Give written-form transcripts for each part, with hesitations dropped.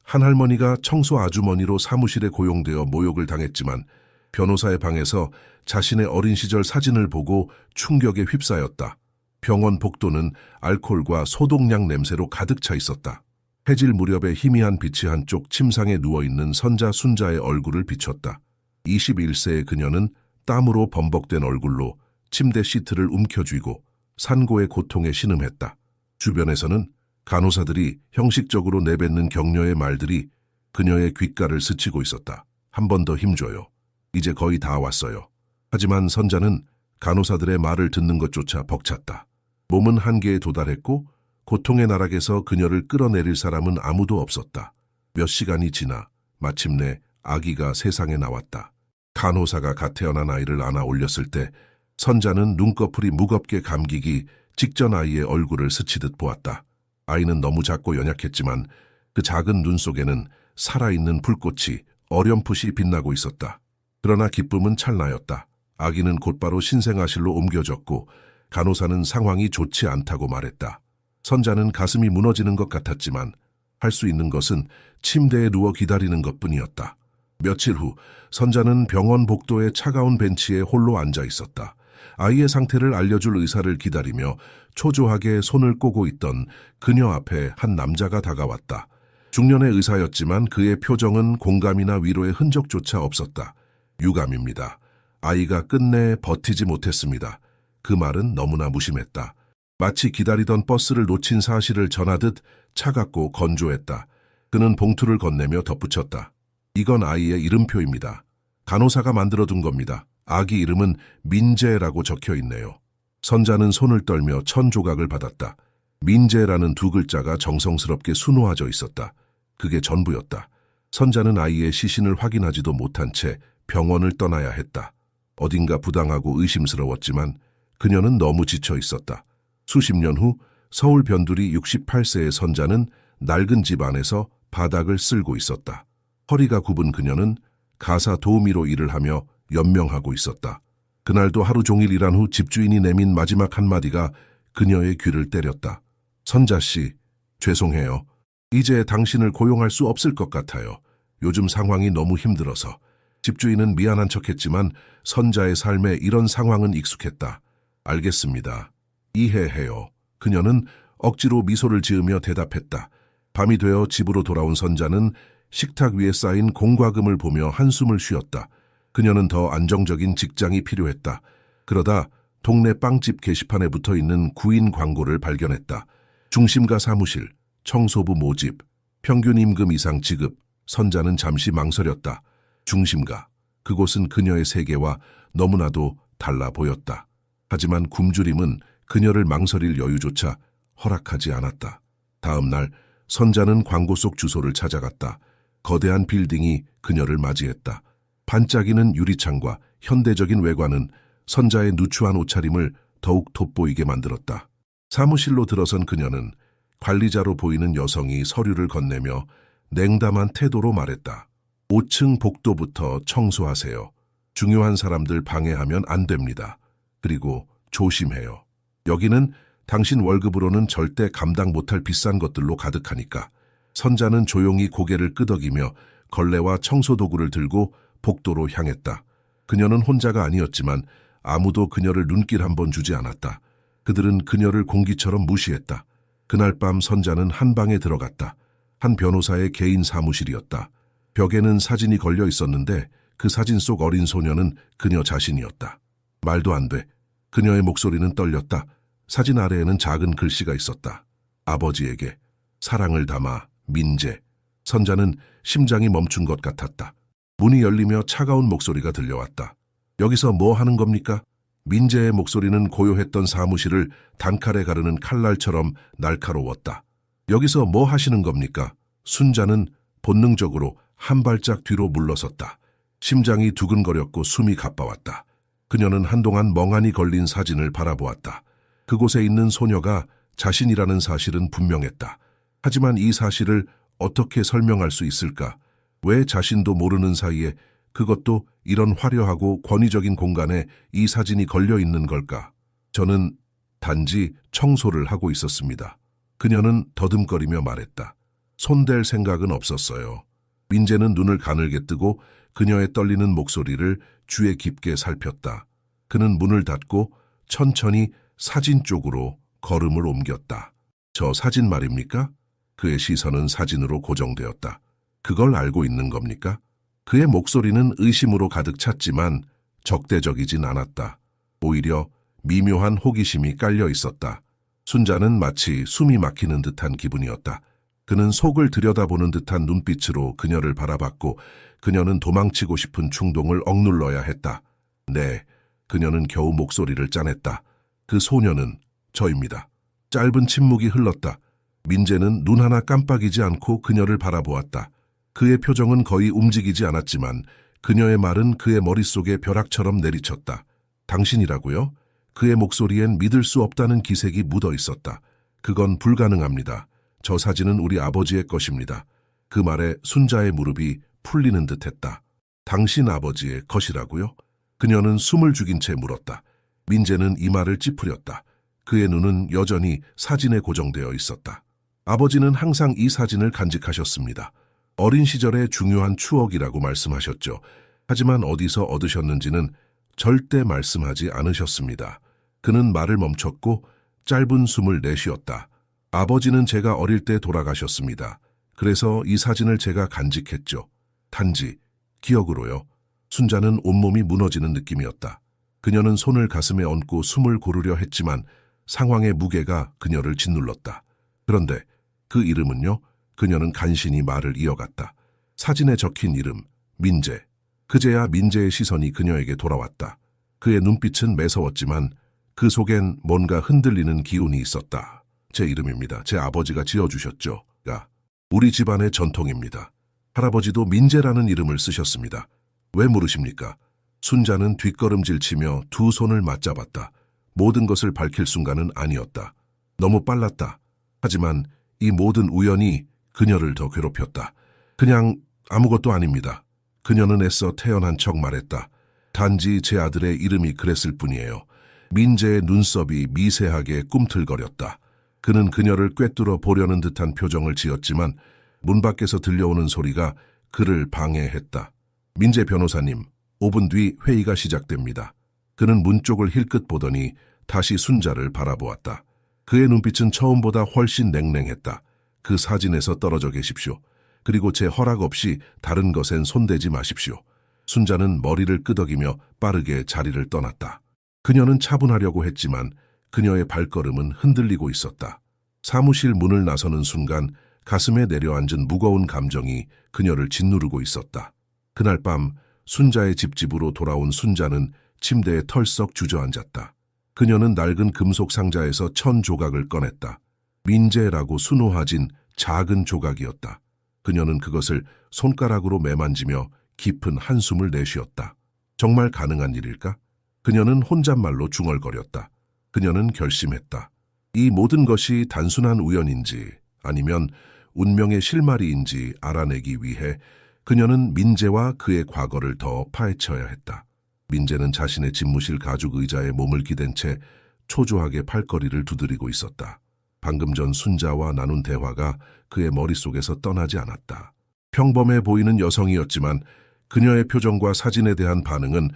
한 할머니가 청소 아주머니로 사무실에 고용되어 모욕을 당했지만 변호사의 방에서 자신의 어린 시절 사진을 보고 충격에 휩싸였다. 병원 복도는 알코올과 소독약 냄새로 가득 차 있었다. 해질 무렵에 희미한 빛이 한쪽 침상에 누워있는 선자 순자의 얼굴을 비췄다. 21세의 그녀는 땀으로 범벅된 얼굴로 침대 시트를 움켜쥐고 산고의 고통에 신음했다. 주변에서는 간호사들이 형식적으로 내뱉는 격려의 말들이 그녀의 귓가를 스치고 있었다. 한 번 더 힘줘요. 이제 거의 다 왔어요. 하지만 선자는 간호사들의 말을 듣는 것조차 벅찼다. 몸은 한계에 도달했고 고통의 나락에서 그녀를 끌어내릴 사람은 아무도 없었다. 몇 시간이 지나 마침내 아기가 세상에 나왔다. 간호사가 갓 태어난 아이를 안아 올렸을 때 선자는 눈꺼풀이 무겁게 감기기 직전 아이의 얼굴을 스치듯 보았다. 아이는 너무 작고 연약했지만 그 작은 눈 속에는 살아있는 불꽃이 어렴풋이 빛나고 있었다. 그러나 기쁨은 찰나였다. 아기는 곧바로 신생아실로 옮겨졌고 간호사는 상황이 좋지 않다고 말했다. 선자는 가슴이 무너지는 것 같았지만 할 수 있는 것은 침대에 누워 기다리는 것뿐이었다. 며칠 후 선자는 병원 복도의 차가운 벤치에 홀로 앉아 있었다. 아이의 상태를 알려줄 의사를 기다리며 초조하게 손을 꼬고 있던 그녀 앞에 한 남자가 다가왔다. 중년의 의사였지만 그의 표정은 공감이나 위로의 흔적조차 없었다. 유감입니다. 아이가 끝내 버티지 못했습니다. 그 말은 너무나 무심했다. 마치 기다리던 버스를 놓친 사실을 전하듯 차갑고 건조했다. 그는 봉투를 건네며 덧붙였다. 이건 아이의 이름표입니다. 간호사가 만들어둔 겁니다. 아기 이름은 민재라고 적혀 있네요. 선자는 손을 떨며 1000조각을 받았다. 민재라는 두 글자가 정성스럽게 수놓아져 있었다. 그게 전부였다. 선자는 아이의 시신을 확인하지도 못한 채 병원을 떠나야 했다. 어딘가 부당하고 의심스러웠지만 그녀는 너무 지쳐 있었다. 수십 년 후 서울 변두리 68세의 선자는 낡은 집 안에서 바닥을 쓸고 있었다. 허리가 굽은 그녀는 가사 도우미로 일을 하며 연명하고 있었다. 그날도 하루 종일 일한 후 집주인이 내민 마지막 한마디가 그녀의 귀를 때렸다. 선자 씨, 죄송해요. 이제 당신을 고용할 수 없을 것 같아요. 요즘 상황이 너무 힘들어서. 집주인은 미안한 척했지만 선자의 삶에 이런 상황은 익숙했다. 알겠습니다. 이해해요. 그녀는 억지로 미소를 지으며 대답했다. 밤이 되어 집으로 돌아온 선자는 식탁 위에 쌓인 공과금을 보며 한숨을 쉬었다. 그녀는 더 안정적인 직장이 필요했다. 그러다 동네 빵집 게시판에 붙어있는 구인 광고를 발견했다. 중심가 사무실, 청소부 모집, 평균 임금 이상 지급. 선자는 잠시 망설였다. 중심가, 그곳은 그녀의 세계와 너무나도 달라 보였다. 하지만 굶주림은 그녀를 망설일 여유조차 허락하지 않았다. 다음 날 선자는 광고 속 주소를 찾아갔다. 거대한 빌딩이 그녀를 맞이했다. 반짝이는 유리창과 현대적인 외관은 선자의 누추한 옷차림을 더욱 돋보이게 만들었다. 사무실로 들어선 그녀는 관리자로 보이는 여성이 서류를 건네며 냉담한 태도로 말했다. 5층 복도부터 청소하세요. 중요한 사람들 방해하면 안 됩니다. 그리고 조심해요. 여기는 당신 월급으로는 절대 감당 못할 비싼 것들로 가득하니까. 선자는 조용히 고개를 끄덕이며 걸레와 청소도구를 들고 복도로 향했다. 그녀는 혼자가 아니었지만 아무도 그녀를 눈길 한 번 주지 않았다. 그들은 그녀를 공기처럼 무시했다. 그날 밤 선자는 한 방에 들어갔다. 한 변호사의 개인 사무실이었다. 벽에는 사진이 걸려 있었는데 그 사진 속 어린 소녀는 그녀 자신이었다. 말도 안 돼. 그녀의 목소리는 떨렸다. 사진 아래에는 작은 글씨가 있었다. 아버지에게 사랑을 담아 민재. 선자는 심장이 멈춘 것 같았다. 문이 열리며 차가운 목소리가 들려왔다. 여기서 뭐 하는 겁니까? 민재의 목소리는 고요했던 사무실을 단칼에 가르는 칼날처럼 날카로웠다. 여기서 뭐 하시는 겁니까? 순자는 본능적으로 한 발짝 뒤로 물러섰다. 심장이 두근거렸고 숨이 가빠왔다. 그녀는 한동안 멍하니 걸린 사진을 바라보았다. 그곳에 있는 소녀가 자신이라는 사실은 분명했다. 하지만 이 사실을 어떻게 설명할 수 있을까? 왜 자신도 모르는 사이에, 그것도 이런 화려하고 권위적인 공간에 이 사진이 걸려 있는 걸까? 저는 단지 청소를 하고 있었습니다. 그녀는 더듬거리며 말했다. 손댈 생각은 없었어요. 민재는 눈을 가늘게 뜨고 그녀의 떨리는 목소리를 귀에 깊게 살폈다. 그는 문을 닫고 천천히 사진 쪽으로 걸음을 옮겼다. 저 사진 말입니까? 그의 시선은 사진으로 고정되었다. 그걸 알고 있는 겁니까? 그의 목소리는 의심으로 가득 찼지만 적대적이진 않았다. 오히려 미묘한 호기심이 깔려 있었다. 순자는 마치 숨이 막히는 듯한 기분이었다. 그는 속을 들여다보는 듯한 눈빛으로 그녀를 바라봤고 그녀는 도망치고 싶은 충동을 억눌러야 했다. 네, 그녀는 겨우 목소리를 짜냈다. 그 소녀는 저입니다. 짧은 침묵이 흘렀다. 민재는 눈 하나 깜빡이지 않고 그녀를 바라보았다. 그의 표정은 거의 움직이지 않았지만 그녀의 말은 그의 머릿속에 벼락처럼 내리쳤다. 당신이라고요? 그의 목소리엔 믿을 수 없다는 기색이 묻어 있었다. 그건 불가능합니다. 저 사진은 우리 아버지의 것입니다. 그 말에 순자의 무릎이 풀리는 듯했다. 당신 아버지의 것이라고요? 그녀는 숨을 죽인 채 물었다. 민재는 이마를 찌푸렸다. 그의 눈은 여전히 사진에 고정되어 있었다. 아버지는 항상 이 사진을 간직하셨습니다. 어린 시절의 중요한 추억이라고 말씀하셨죠. 하지만 어디서 얻으셨는지는 절대 말씀하지 않으셨습니다. 그는 말을 멈췄고 짧은 숨을 내쉬었다. 아버지는 제가 어릴 때 돌아가셨습니다. 그래서 이 사진을 제가 간직했죠. 단지 기억으로요. 순자는 온몸이 무너지는 느낌이었다. 그녀는 손을 가슴에 얹고 숨을 고르려 했지만 상황의 무게가 그녀를 짓눌렀다. 그런데 그 이름은요? 그녀는 간신히 말을 이어갔다. 사진에 적힌 이름, 민재. 그제야 민재의 시선이 그녀에게 돌아왔다. 그의 눈빛은 매서웠지만 그 속엔 뭔가 흔들리는 기운이 있었다. 제 이름입니다. 제 아버지가 지어주셨죠. 우리 집안의 전통입니다. 할아버지도 민재라는 이름을 쓰셨습니다. 왜 물으십니까? 순자는 뒷걸음질치며 두 손을 맞잡았다. 모든 것을 밝힐 순간은 아니었다. 너무 빨랐다. 하지만 이 모든 우연이 그녀를 더 괴롭혔다. 그냥 아무것도 아닙니다. 그녀는 애써 태연한 척 말했다. 단지 제 아들의 이름이 그랬을 뿐이에요. 민재의 눈썹이 미세하게 꿈틀거렸다. 그는 그녀를 꿰뚫어 보려는 듯한 표정을 지었지만 문 밖에서 들려오는 소리가 그를 방해했다. 민재 변호사님, 5분 뒤 회의가 시작됩니다. 그는 문 쪽을 힐끗 보더니 다시 순자를 바라보았다. 그의 눈빛은 처음보다 훨씬 냉랭했다. 그 사진에서 떨어져 계십시오. 그리고 제 허락 없이 다른 것엔 손대지 마십시오. 순자는 머리를 끄덕이며 빠르게 자리를 떠났다. 그녀는 차분하려고 했지만 그녀의 발걸음은 흔들리고 있었다. 사무실 문을 나서는 순간 가슴에 내려앉은 무거운 감정이 그녀를 짓누르고 있었다. 그날 밤 순자의 집으로 돌아온 순자는 침대에 털썩 주저앉았다. 그녀는 낡은 금속 상자에서 1000조각을 꺼냈다. 민재라고 수놓아진 작은 조각이었다. 그녀는 그것을 손가락으로 매만지며 깊은 한숨을 내쉬었다. 정말 가능한 일일까? 그녀는 혼잣말로 중얼거렸다. 그녀는 결심했다. 이 모든 것이 단순한 우연인지 아니면 운명의 실마리인지 알아내기 위해 그녀는 민재와 그의 과거를 더 파헤쳐야 했다. 민재는 자신의 집무실 가죽 의자에 몸을 기댄 채 초조하게 팔걸이를 두드리고 있었다. 방금 전 순자와 나눈 대화가 그의 머릿속에서 떠나지 않았다. 평범해 보이는 여성이었지만 그녀의 표정과 사진에 대한 반응은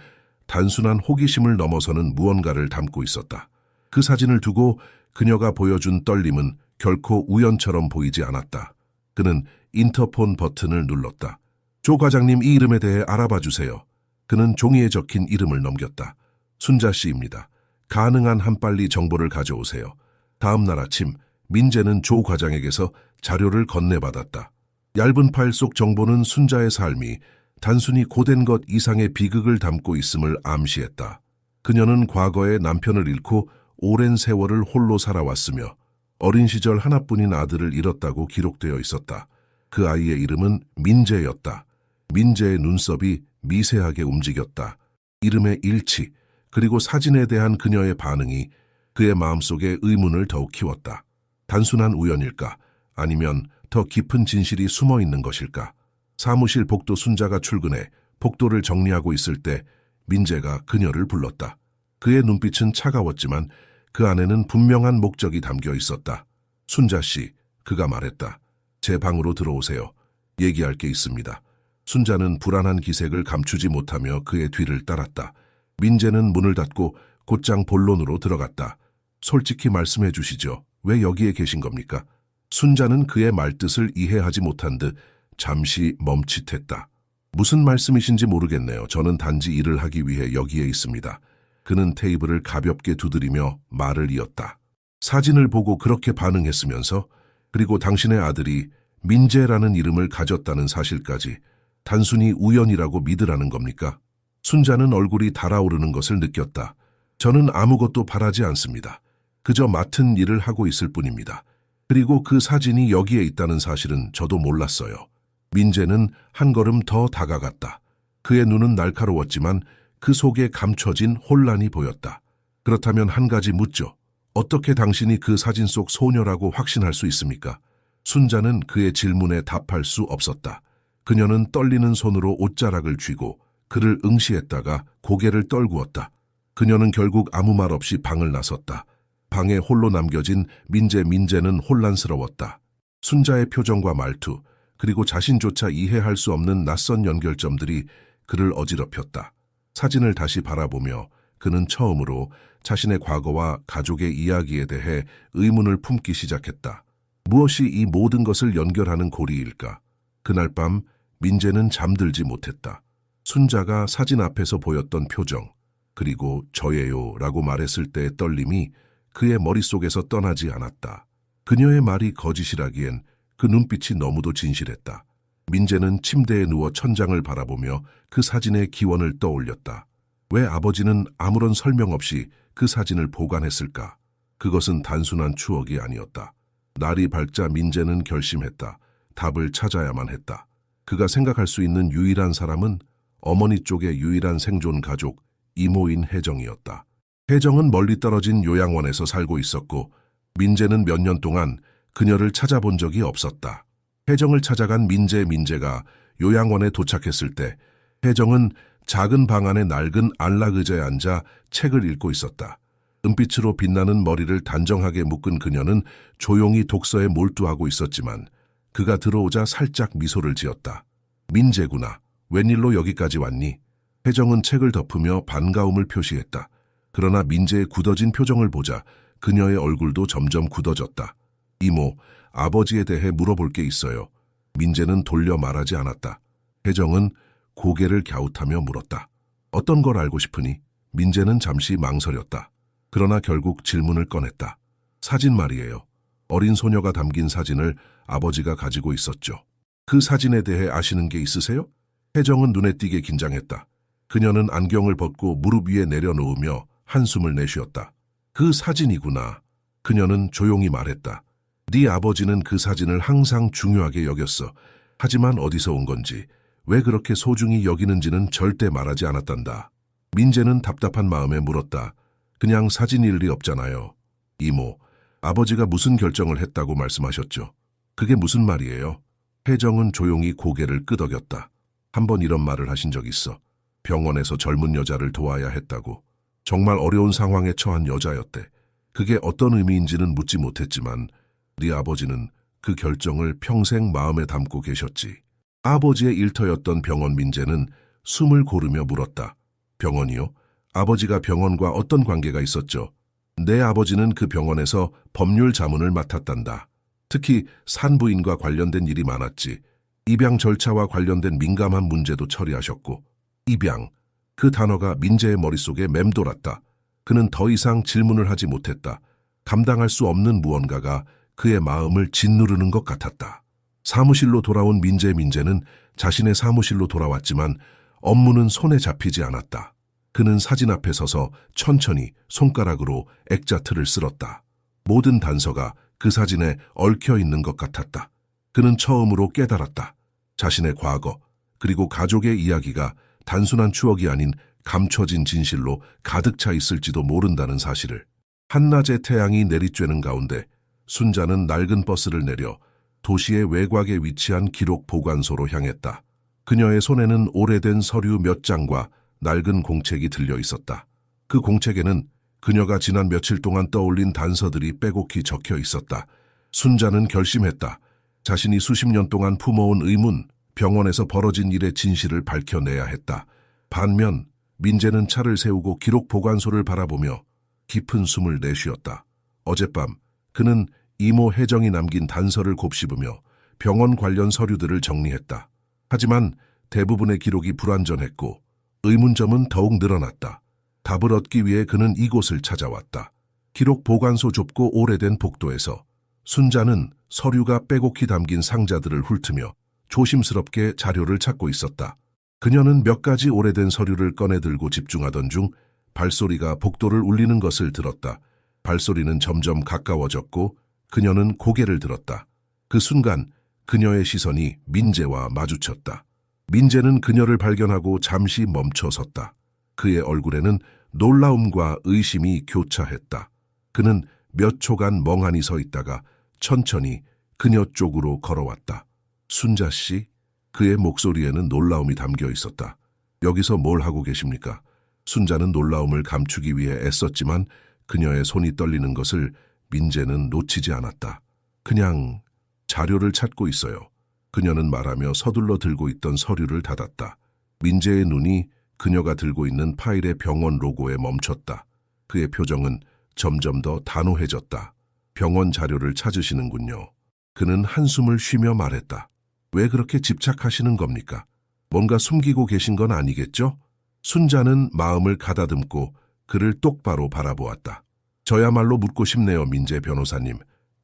단순한 호기심을 넘어서는 무언가를 담고 있었다. 그 사진을 두고 그녀가 보여준 떨림은 결코 우연처럼 보이지 않았다. 그는 인터폰 버튼을 눌렀다. 조 과장님, 이 이름에 대해 알아봐 주세요. 그는 종이에 적힌 이름을 넘겼다. 순자 씨입니다. 가능한 한 빨리 정보를 가져오세요. 다음 날 아침 민재는 조 과장에게서 자료를 건네받았다. 얇은 파일 속 정보는 순자의 삶이 단순히 고된 것 이상의 비극을 담고 있음을 암시했다. 그녀는 과거에 남편을 잃고 오랜 세월을 홀로 살아왔으며 어린 시절 하나뿐인 아들을 잃었다고 기록되어 있었다. 그 아이의 이름은 민재였다. 민재의 눈썹이 미세하게 움직였다. 이름의 일치, 그리고 사진에 대한 그녀의 반응이 그의 마음속에 의문을 더욱 키웠다. 단순한 우연일까? 아니면 더 깊은 진실이 숨어 있는 것일까? 사무실 복도 순자가 출근해 복도를 정리하고 있을 때 민재가 그녀를 불렀다. 그의 눈빛은 차가웠지만 그 안에는 분명한 목적이 담겨 있었다. 순자 씨, 그가 말했다. 제 방으로 들어오세요. 얘기할 게 있습니다. 순자는 불안한 기색을 감추지 못하며 그의 뒤를 따랐다. 민재는 문을 닫고 곧장 본론으로 들어갔다. 솔직히 말씀해 주시죠. 왜 여기에 계신 겁니까? 순자는 그의 말뜻을 이해하지 못한 듯 잠시 멈칫했다. 무슨 말씀이신지 모르겠네요. 저는 단지 일을 하기 위해 여기에 있습니다. 그는 테이블을 가볍게 두드리며 말을 이었다. 사진을 보고 그렇게 반응했으면서, 그리고 당신의 아들이 민재라는 이름을 가졌다는 사실까지 단순히 우연이라고 믿으라는 겁니까? 순자는 얼굴이 달아오르는 것을 느꼈다. 저는 아무것도 바라지 않습니다. 그저 맡은 일을 하고 있을 뿐입니다. 그리고 그 사진이 여기에 있다는 사실은 저도 몰랐어요. 민재는 한 걸음 더 다가갔다. 그의 눈은 날카로웠지만 그 속에 감춰진 혼란이 보였다. 그렇다면 한 가지 묻죠. 어떻게 당신이 그 사진 속 소녀라고 확신할 수 있습니까? 순자는 그의 질문에 답할 수 없었다. 그녀는 떨리는 손으로 옷자락을 쥐고 그를 응시했다가 고개를 떨구었다. 그녀는 결국 아무 말 없이 방을 나섰다. 방에 홀로 남겨진 민재는 혼란스러웠다. 순자의 표정과 말투, 그리고 자신조차 이해할 수 없는 낯선 연결점들이 그를 어지럽혔다. 사진을 다시 바라보며 그는 처음으로 자신의 과거와 가족의 이야기에 대해 의문을 품기 시작했다. 무엇이 이 모든 것을 연결하는 고리일까? 그날 밤 민재는 잠들지 못했다. 순자가 사진 앞에서 보였던 표정, 그리고 저예요 라고 말했을 때의 떨림이 그의 머릿속에서 떠나지 않았다. 그녀의 말이 거짓이라기엔 그 눈빛이 너무도 진실했다. 민재는 침대에 누워 천장을 바라보며 그 사진의 기원을 떠올렸다. 왜 아버지는 아무런 설명 없이 그 사진을 보관했을까? 그것은 단순한 추억이 아니었다. 날이 밝자 민재는 결심했다. 답을 찾아야만 했다. 그가 생각할 수 있는 유일한 사람은 어머니 쪽의 유일한 생존 가족, 이모인 혜정이었다. 혜정은 멀리 떨어진 요양원에서 살고 있었고 민재는 몇 년 동안 그녀를 찾아본 적이 없었다. 혜정을 찾아간 민재가 요양원에 도착했을 때 혜정은 작은 방 안의 낡은 안락 의자에 앉아 책을 읽고 있었다. 은빛으로 빛나는 머리를 단정하게 묶은 그녀는 조용히 독서에 몰두하고 있었지만 그가 들어오자 살짝 미소를 지었다. 민재구나. 웬일로 여기까지 왔니? 혜정은 책을 덮으며 반가움을 표시했다. 그러나 민재의 굳어진 표정을 보자 그녀의 얼굴도 점점 굳어졌다. 이모, 아버지에 대해 물어볼 게 있어요. 민재는 돌려 말하지 않았다. 혜정은 고개를 갸웃하며 물었다. 어떤 걸 알고 싶으니? 민재는 잠시 망설였다. 그러나 결국 질문을 꺼냈다. 사진 말이에요. 어린 소녀가 담긴 사진을 아버지가 가지고 있었죠. 그 사진에 대해 아시는 게 있으세요? 혜정은 눈에 띄게 긴장했다. 그녀는 안경을 벗고 무릎 위에 내려놓으며 한숨을 내쉬었다. 그 사진이구나. 그녀는 조용히 말했다. 네 아버지는 그 사진을 항상 중요하게 여겼어. 하지만 어디서 온 건지, 왜 그렇게 소중히 여기는지는 절대 말하지 않았단다. 민재는 답답한 마음에 물었다. 그냥 사진일 리 없잖아요. 이모, 아버지가 무슨 결정을 했다고 말씀하셨죠? 그게 무슨 말이에요? 혜정은 조용히 고개를 끄덕였다. 한 번 이런 말을 하신 적 있어. 병원에서 젊은 여자를 도와야 했다고. 정말 어려운 상황에 처한 여자였대. 그게 어떤 의미인지는 묻지 못했지만 네 아버지는 그 결정을 평생 마음에 담고 계셨지. 아버지의 일터였던 병원. 민재는 숨을 고르며 물었다. 병원이요? 아버지가 병원과 어떤 관계가 있었죠? 내 아버지는 그 병원에서 법률 자문을 맡았단다. 특히 산부인과 관련된 일이 많았지. 입양 절차와 관련된 민감한 문제도 처리하셨고. 입양, 그 단어가 민재의 머릿속에 맴돌았다. 그는 더 이상 질문을 하지 못했다. 감당할 수 없는 무언가가 그의 마음을 짓누르는 것 같았다. 사무실로 돌아온 민재는 자신의 사무실로 돌아왔지만 업무는 손에 잡히지 않았다. 그는 사진 앞에 서서 천천히 손가락으로 액자틀을 쓸었다. 모든 단서가 그 사진에 얽혀 있는 것 같았다. 그는 처음으로 깨달았다. 자신의 과거, 그리고 가족의 이야기가 단순한 추억이 아닌 감춰진 진실로 가득 차 있을지도 모른다는 사실을. 한낮의 태양이 내리쬐는 가운데 순자는 낡은 버스를 내려 도시의 외곽에 위치한 기록 보관소로 향했다. 그녀의 손에는 오래된 서류 몇 장과 낡은 공책이 들려 있었다. 그 공책에는 그녀가 지난 며칠 동안 떠올린 단서들이 빼곡히 적혀 있었다. 순자는 결심했다. 자신이 수십 년 동안 품어온 의문, 병원에서 벌어진 일의 진실을 밝혀내야 했다. 반면 민재는 차를 세우고 기록 보관소를 바라보며 깊은 숨을 내쉬었다. 어젯밤 그는 이모 혜정이 남긴 단서를 곱씹으며 병원 관련 서류들을 정리했다. 하지만 대부분의 기록이 불완전했고 의문점은 더욱 늘어났다. 답을 얻기 위해 그는 이곳을 찾아왔다. 기록 보관소 좁고 오래된 복도에서 순자는 서류가 빼곡히 담긴 상자들을 훑으며 조심스럽게 자료를 찾고 있었다. 그녀는 몇 가지 오래된 서류를 꺼내 들고 집중하던 중 발소리가 복도를 울리는 것을 들었다. 발소리는 점점 가까워졌고 그녀는 고개를 들었다. 그 순간 그녀의 시선이 민재와 마주쳤다. 민재는 그녀를 발견하고 잠시 멈춰 섰다. 그의 얼굴에는 놀라움과 의심이 교차했다. 그는 몇 초간 멍하니 서 있다가 천천히 그녀 쪽으로 걸어왔다. 순자 씨? 그의 목소리에는 놀라움이 담겨 있었다. 여기서 뭘 하고 계십니까? 순자는 놀라움을 감추기 위해 애썼지만 그녀의 손이 떨리는 것을 민재는 놓치지 않았다. 그냥 자료를 찾고 있어요. 그녀는 말하며 서둘러 들고 있던 서류를 닫았다. 민재의 눈이 그녀가 들고 있는 파일의 병원 로고에 멈췄다. 그의 표정은 점점 더 단호해졌다. 병원 자료를 찾으시는군요. 그는 한숨을 쉬며 말했다. 왜 그렇게 집착하시는 겁니까? 뭔가 숨기고 계신 건 아니겠죠? 순자는 마음을 가다듬고 그를 똑바로 바라보았다. 저야말로 묻고 싶네요, 민재 변호사님.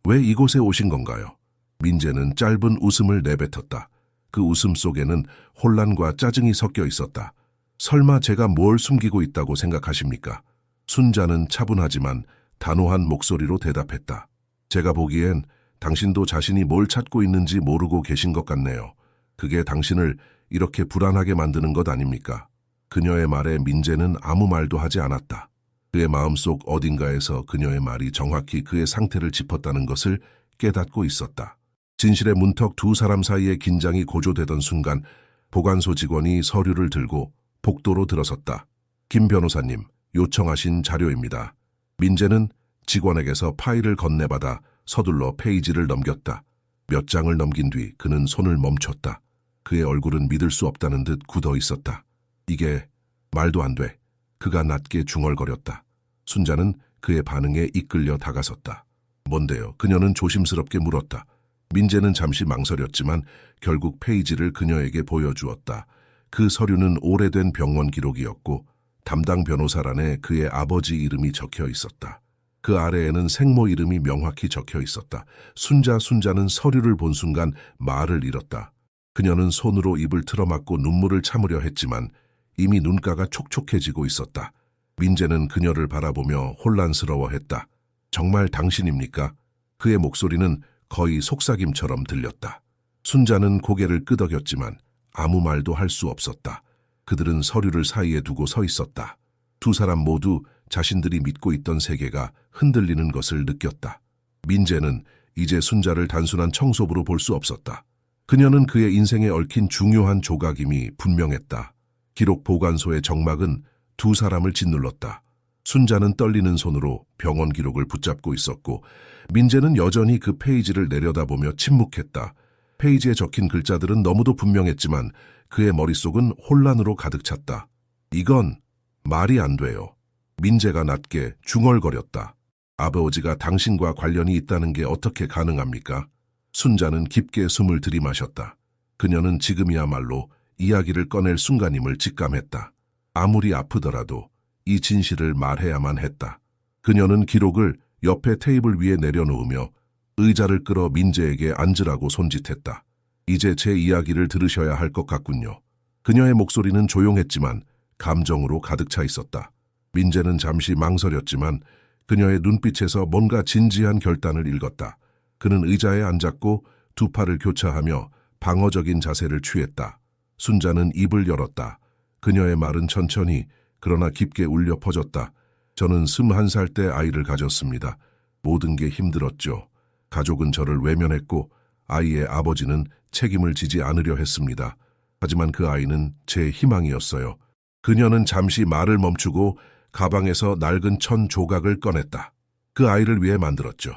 왜 이곳에 오신 건가요? 민재는 짧은 웃음을 내뱉었다. 그 웃음 속에는 혼란과 짜증이 섞여 있었다. 설마 제가 뭘 숨기고 있다고 생각하십니까? 순자는 차분하지만 단호한 목소리로 대답했다. 제가 보기엔 당신도 자신이 뭘 찾고 있는지 모르고 계신 것 같네요. 그게 당신을 이렇게 불안하게 만드는 것 아닙니까? 그녀의 말에 민재는 아무 말도 하지 않았다. 그의 마음속 어딘가에서 그녀의 말이 정확히 그의 상태를 짚었다는 것을 깨닫고 있었다. 진실의 문턱 두 사람 사이의 긴장이 고조되던 순간 보관소 직원이 서류를 들고 복도로 들어섰다. 김 변호사님, 요청하신 자료입니다. 민재는 직원에게서 파일을 건네받아 서둘러 페이지를 넘겼다. 몇 장을 넘긴 뒤 그는 손을 멈췄다. 그의 얼굴은 믿을 수 없다는 듯 굳어 있었다. 이게 말도 안 돼. 그가 낮게 중얼거렸다. 순자는 그의 반응에 이끌려 다가섰다. 뭔데요? 그녀는 조심스럽게 물었다. 민재는 잠시 망설였지만 결국 페이지를 그녀에게 보여주었다. 그 서류는 오래된 병원 기록이었고 담당 변호사란에 그의 아버지 이름이 적혀 있었다. 그 아래에는 생모 이름이 명확히 적혀 있었다. 순자는 서류를 본 순간 말을 잃었다. 그녀는 손으로 입을 틀어막고 눈물을 참으려 했지만 이미 눈가가 촉촉해지고 있었다. 민재는 그녀를 바라보며 혼란스러워했다. 정말 당신입니까? 그의 목소리는 거의 속삭임처럼 들렸다. 순자는 고개를 끄덕였지만 아무 말도 할 수 없었다. 그들은 서류를 사이에 두고 서 있었다. 두 사람 모두 자신들이 믿고 있던 세계가 흔들리는 것을 느꼈다. 민재는 이제 순자를 단순한 청소부로 볼 수 없었다. 그녀는 그의 인생에 얽힌 중요한 조각임이 분명했다. 기록 보관소의 정막은 두 사람을 짓눌렀다. 순자는 떨리는 손으로 병원 기록을 붙잡고 있었고 민재는 여전히 그 페이지를 내려다보며 침묵했다. 페이지에 적힌 글자들은 너무도 분명했지만 그의 머릿속은 혼란으로 가득 찼다. 이건 말이 안 돼요. 민재가 낮게 중얼거렸다. 아버지가 당신과 관련이 있다는 게 어떻게 가능합니까? 순자는 깊게 숨을 들이마셨다. 그녀는 지금이야말로 이야기를 꺼낼 순간임을 직감했다. 아무리 아프더라도 이 진실을 말해야만 했다. 그녀는 기록을 옆에 테이블 위에 내려놓으며 의자를 끌어 민재에게 앉으라고 손짓했다. 이제 제 이야기를 들으셔야 할 것 같군요. 그녀의 목소리는 조용했지만 감정으로 가득 차 있었다. 민재는 잠시 망설였지만 그녀의 눈빛에서 뭔가 진지한 결단을 읽었다. 그는 의자에 앉았고 두 팔을 교차하며 방어적인 자세를 취했다. 순자는 입을 열었다. 그녀의 말은 천천히 그러나 깊게 울려 퍼졌다. 저는 21살 때 아이를 가졌습니다. 모든 게 힘들었죠. 가족은 저를 외면했고 아이의 아버지는 책임을 지지 않으려 했습니다. 하지만 그 아이는 제 희망이었어요. 그녀는 잠시 말을 멈추고 가방에서 낡은 천 조각을 꺼냈다. 그 아이를 위해 만들었죠.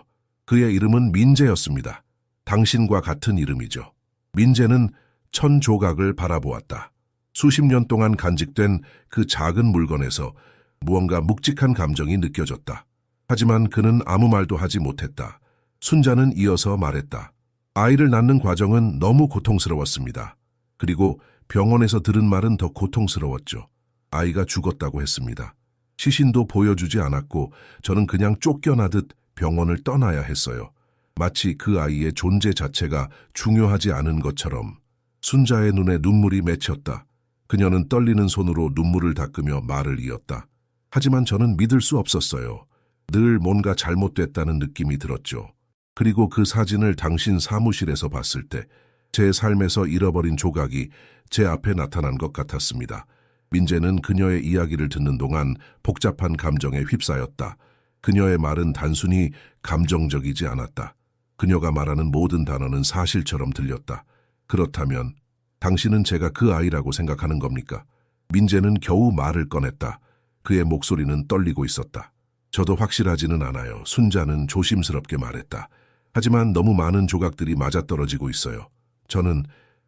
그의 이름은 민재였습니다. 당신과 같은 이름이죠. 민재는 천 조각을 바라보았다. 수십 년 동안 간직된 그 작은 물건에서 무언가 묵직한 감정이 느껴졌다. 하지만 그는 아무 말도 하지 못했다. 순자는 이어서 말했다. 아이를 낳는 과정은 너무 고통스러웠습니다. 그리고 병원에서 들은 말은 더 고통스러웠죠. 아이가 죽었다고 했습니다. 시신도 보여주지 않았고 저는 그냥 쫓겨나듯 병원을 떠나야 했어요. 마치 그 아이의 존재 자체가 중요하지 않은 것처럼. 순자의 눈에 눈물이 맺혔다. 그녀는 떨리는 손으로 눈물을 닦으며 말을 이었다. 하지만 저는 믿을 수 없었어요. 늘 뭔가 잘못됐다는 느낌이 들었죠. 그리고 그 사진을 당신 사무실에서 봤을 때 제 삶에서 잃어버린 조각이 제 앞에 나타난 것 같았습니다. 민재는 그녀의 이야기를 듣는 동안 복잡한 감정에 휩싸였다. 그녀의 말은 단순히 감정적이지 않았다. 그녀가 말하는 모든 단어는 사실처럼 들렸다. 그렇다면 당신은 제가 그 아이라고 생각하는 겁니까? 민재는 겨우 말을 꺼냈다. 그의 목소리는 떨리고 있었다. 저도 확실하지는 않아요. 순자는 조심스럽게 말했다. 하지만 너무 많은 조각들이 맞아떨어지고 있어요. 저는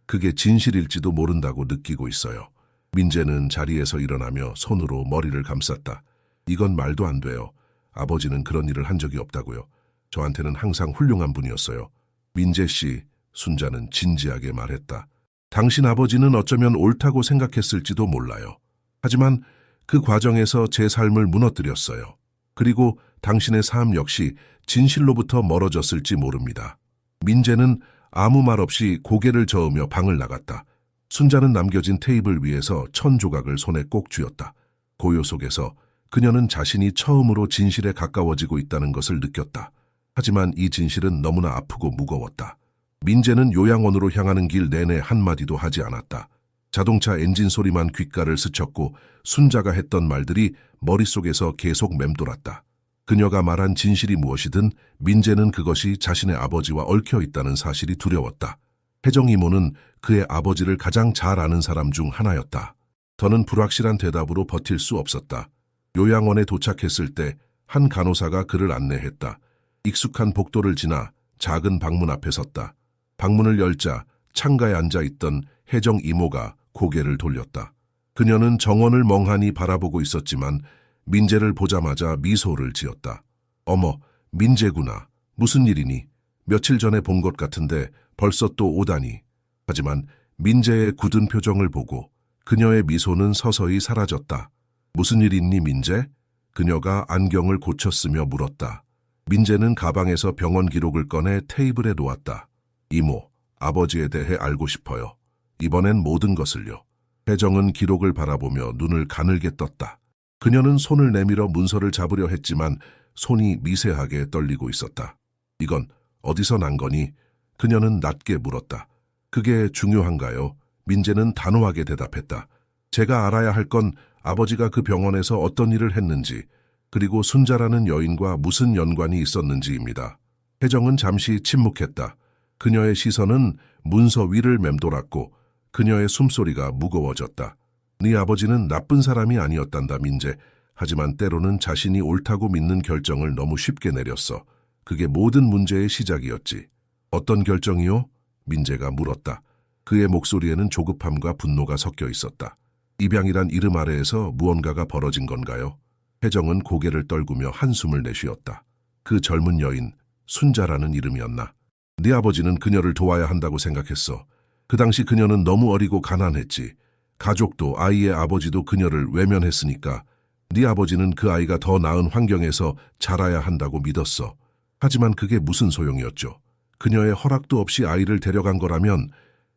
그게 진실일지도 모른다고 느끼고 있어요. 민재는 자리에서 일어나며 손으로 머리를 감쌌다. 이건 말도 안 돼요. 아버지는 그런 일을 한 적이 없다고요. 저한테는 항상 훌륭한 분이었어요. 민재 씨, 순자는 진지하게 말했다. 당신 아버지는 어쩌면 옳다고 생각했을지도 몰라요. 하지만 그 과정에서 제 삶을 무너뜨렸어요. 그리고 당신의 삶 역시 진실로부터 멀어졌을지 모릅니다. 민재는 아무 말 없이 고개를 저으며 방을 나갔다. 순자는 남겨진 테이블 위에서 천 조각을 손에 꼭 쥐었다. 고요 속에서 그녀는 자신이 처음으로 진실에 가까워지고 있다는 것을 느꼈다. 하지만 이 진실은 너무나 아프고 무거웠다. 민재는 요양원으로 향하는 길 내내 한마디도 하지 않았다. 자동차 엔진 소리만 귓가를 스쳤고 순자가 했던 말들이 머릿속에서 계속 맴돌았다. 그녀가 말한 진실이 무엇이든 민재는 그것이 자신의 아버지와 얽혀 있다는 사실이 두려웠다. 혜정 이모는 그의 아버지를 가장 잘 아는 사람 중 하나였다. 더는 불확실한 대답으로 버틸 수 없었다. 요양원에 도착했을 때 한 간호사가 그를 안내했다. 익숙한 복도를 지나 작은 방문 앞에 섰다. 방문을 열자 창가에 앉아있던 혜정 이모가 고개를 돌렸다. 그녀는 정원을 멍하니 바라보고 있었지만 민재를 보자마자 미소를 지었다. 어머, 민재구나. 무슨 일이니? 며칠 전에 본 것 같은데 벌써 또 오다니. 하지만 민재의 굳은 표정을 보고 그녀의 미소는 서서히 사라졌다. 무슨 일 있니, 민재? 그녀가 안경을 고쳤으며 물었다. 민재는 가방에서 병원 기록을 꺼내 테이블에 놓았다. 이모, 아버지에 대해 알고 싶어요. 이번엔 모든 것을요. 혜정은 기록을 바라보며 눈을 가늘게 떴다. 그녀는 손을 내밀어 문서를 잡으려 했지만 손이 미세하게 떨리고 있었다. 이건 어디서 난 거니? 그녀는 낮게 물었다. 그게 중요한가요? 민재는 단호하게 대답했다. 제가 알아야 할 건 아버지가 그 병원에서 어떤 일을 했는지, 그리고 순자라는 여인과 무슨 연관이 있었는지입니다. 혜정은 잠시 침묵했다. 그녀의 시선은 문서 위를 맴돌았고 그녀의 숨소리가 무거워졌다. 네 아버지는 나쁜 사람이 아니었단다, 민재. 하지만 때로는 자신이 옳다고 믿는 결정을 너무 쉽게 내렸어. 그게 모든 문제의 시작이었지. 어떤 결정이요? 민재가 물었다. 그의 목소리에는 조급함과 분노가 섞여 있었다. 입양이란 이름 아래에서 무언가가 벌어진 건가요? 혜정은 고개를 떨구며 한숨을 내쉬었다. 그 젊은 여인, 순자라는 이름이었나? 네 아버지는 그녀를 도와야 한다고 생각했어. 그 당시 그녀는 너무 어리고 가난했지. 가족도 아이의 아버지도 그녀를 외면했으니까 네 아버지는 그 아이가 더 나은 환경에서 자라야 한다고 믿었어. 하지만 그게 무슨 소용이었죠. 그녀의 허락도 없이 아이를 데려간 거라면.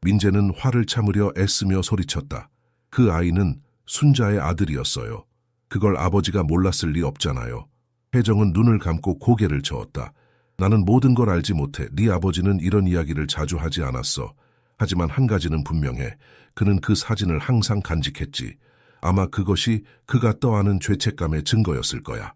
민재는 화를 참으려 애쓰며 소리쳤다. 그 아이는 순자의 아들이었어요. 그걸 아버지가 몰랐을 리 없잖아요. 혜정은 눈을 감고 고개를 저었다. 나는 모든 걸 알지 못해. 네 아버지는 이런 이야기를 자주 하지 않았어. 하지만 한 가지는 분명해. 그는 그 사진을 항상 간직했지. 아마 그것이 그가 떠안은 죄책감의 증거였을 거야.